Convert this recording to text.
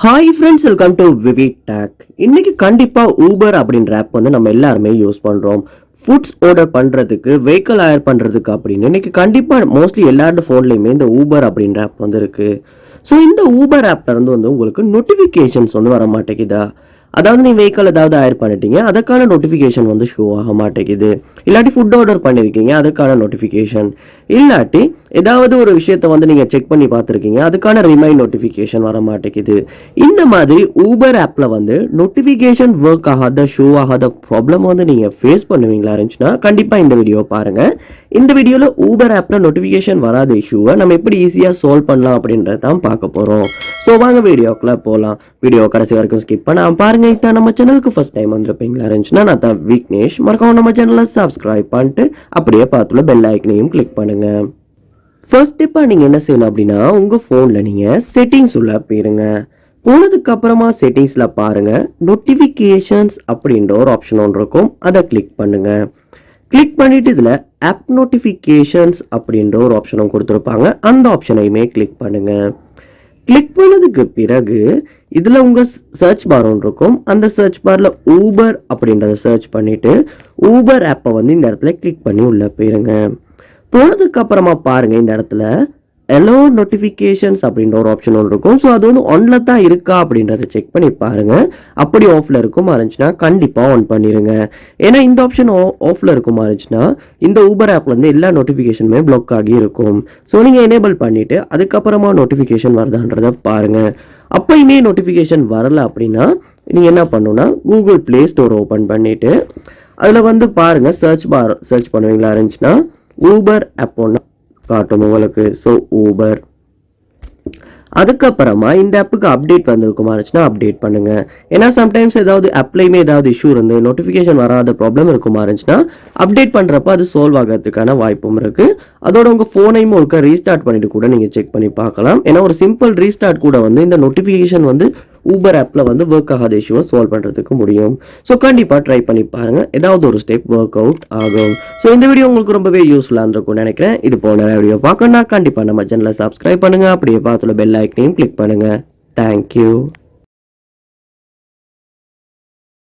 Hi friends, welcome to Vivi tech. இன்னைக்கு கண்டிப்பா Uber அப்படின்ற ஆப் வந்து நம்ம எல்லாருமே யூஸ் பண்றோம். ஃபுட்ஸ் ஆர்டர் பண்றதுக்கு, வெஹிக்கிள் ஹையர் பண்றதுக்கு அப்படின்னு இன்னைக்கு கண்டிப்பா மோஸ்ட்லி எல்லாரோட ஃபோன்லயுமே இந்த ஊபர் அப்படின்ற ஆப் வந்து இருக்கு. ஸோ இந்த ஊபர் ஆப்ல இருந்து வந்து உங்களுக்கு நோட்டிஃபிகேஷன்ஸ் வந்து வர மாட்டேங்குதா? அதாவது நீ வெஹிக்கிள் ஏதாவது ஹையர் பண்ணிட்டீங்க, அதுக்கான நோட்டிஃபிகேஷன் வந்து ஷோ ஆக மாட்டேங்குது. இல்லாட்டி ஃபுட் ஆர்டர் பண்ணியிருக்கீங்க, அதுக்கான நோட்டிஃபிகேஷன். இல்லாட்டி ஏதாவது ஒரு விஷயத்த வந்து நீங்கள் செக் பண்ணி பார்த்துருக்கீங்க, அதுக்கான ரிமைண்ட் நோட்டிஃபிகேஷன் வர மாட்டேங்குது. இந்த மாதிரி ஊபர் ஆப்பில் வந்து நோட்டிஃபிகேஷன் ஒர்க் ஆகாத, ஷோ ஆகாத ப்ராப்ளம் வந்து நீங்கள் ஃபேஸ் பண்ணுவீங்களா இருந்துச்சுன்னா கண்டிப்பாக இந்த வீடியோ பாருங்கள். இந்த வீடியோவில் ஊபர் ஆப்பில் நோட்டிஃபிகேஷன் வராத இஷ்யூவை நம்ம எப்படி ஈஸியாக சால்வ் பண்ணலாம் அப்படின்றத தான் பார்க்க போகிறோம். ஸோ வாங்க வீடியோக்குள்ளே போகலாம். வீடியோ கடைசி வரைக்கும் ஸ்கிப் பண்ணாமல் பாருங்க. இதான் நம்ம சேனலுக்கு ஃபர்ஸ்ட் டைம் வந்திருப்பீங்களா இருந்துச்சுன்னா நான் தான் விக்னேஷ். மறக்காம நம்ம சேனலை சப்ஸ்கிரைப் பண்ணிட்டு அப்படியே பார்த்துல பெல் ஐக்கனையும் கிளிக் பண்ணுங்க. ஃபர்ஸ்ட் ஸ்டெப்பாக நீங்கள் என்ன செய்யணும் அப்படின்னா, உங்கள் ஃபோனில் நீங்கள் செட்டிங்ஸ் உள்ள போயிருங்க. போனதுக்கு அப்புறமா செட்டிங்ஸில் பாருங்க, நோட்டிஃபிகேஷன்ஸ் அப்படின்ற ஒரு ஆப்ஷன் ஒன்று இருக்கும், அதை கிளிக் பண்ணுங்க. கிளிக் பண்ணிட்டு இதில் ஆப் நோட்டிஃபிகேஷன்ஸ் அப்படின்ற ஒரு ஆப்ஷனும் கொடுத்துருப்பாங்க, அந்த ஆப்ஷனையுமே கிளிக் பண்ணுங்க. கிளிக் பண்ணதுக்கு பிறகு இதில் உங்கள் சர்ச் பார் ஒன்று இருக்கும், அந்த சர்ச் பாரில் ஊபர் அப்படின்றத சர்ச் பண்ணிவிட்டு ஊபர் ஆப்பை வந்து இந்த இடத்துல கிளிக் பண்ணி உள்ளே போயிருங்க. போனதுக்கு அப்புறமா பாருங்கள், இந்த இடத்துல எலோ நோட்டிஃபிகேஷன்ஸ் அப்படின்ற ஒரு ஆப்ஷன் ஒன்று இருக்கும். ஸோ அது வந்து ஒன்னில் தான் இருக்கா அப்படின்றத செக் பண்ணி பாருங்கள். அப்படி ஆஃபில் இருக்குமா இருந்துச்சுன்னா கண்டிப்பாக ஆன் பண்ணிடுங்க. ஏன்னா இந்த ஆப்ஷன் ஆஃபில் இருக்குமா இருந்துச்சுன்னா இந்த ஊபர் ஆப்பில் வந்து எல்லா நோட்டிஃபிகேஷனுமே பிளாக் ஆகி இருக்கும். ஸோ நீங்கள் எனேபிள் பண்ணிவிட்டு அதுக்கப்புறமா நோட்டிஃபிகேஷன் வருதான்றதை பாருங்கள். அப்போயுமே நோட்டிஃபிகேஷன் வரலை அப்படின்னா நீங்கள் என்ன பண்ணணும்னா கூகுள் ப்ளே ஸ்டோர் ஓப்பன் பண்ணிவிட்டு அதில் வந்து பாருங்கள், சர்ச் பார் சர்ச் பண்ணுவீங்களா இருந்துச்சுன்னா ஊபர் ஆப் ஒன்று காட்டும் உங்களுக்கு. So Uber. அதுக்கப்புறமா இந்த ஆப்புக்கு அப்டேட் வந்திருக்குமா இருந்துச்சுன்னா அப்டேட் பண்ணுங்க. ஏன்னா சம்டைம்ஸ் ஏதாவது ஆப்லையுமே ஏதாவது இஷ்யூ இருந்து நோட்டிஃபிகேஷன் வராத ப்ராப்ளம் இருக்குமா இருந்துச்சுன்னா அப்டேட் பண்ணுறப்ப அது சால்வ் ஆகிறதுக்கான வாய்ப்பும் இருக்கு. அதோட உங்கள் ஃபோனையும் ஒருக்க ரீஸ்டார்ட் பண்ணிட்டு கூட நீங்கள் செக் பண்ணி பார்க்கலாம். ஏன்னா ஒரு சிம்பிள் ரீஸ்டார்ட் கூட வந்து இந்த நோட்டிஃபிகேஷன் வந்து ஊபர் ஆப்பில் வந்து ஒர்க் ஆகாத இஷ்யூவை சால்வ் பண்ணுறதுக்கு முடியும். ஸோ கண்டிப்பாக ட்ரை பண்ணி பாருங்கள், ஏதாவது ஒரு ஸ்டெப் ஒர்க் அவுட் ஆகும். ஸோ இந்த வீடியோ உங்களுக்கு ரொம்பவே யூஸ்ஃபுல்லாக இருக்கும்னு நினைக்கிறேன். இது போல நிறைய வீடியோ பார்க்கணும்னா கண்டிப்பாக நம்ம சேனலை சப்ஸ்கிரைப் பண்ணுங்கள், அப்படியே பார்த்துல பெல் ஐக்கனையும் கிளிக் பண்ணுங்கள். தேங்க்யூ.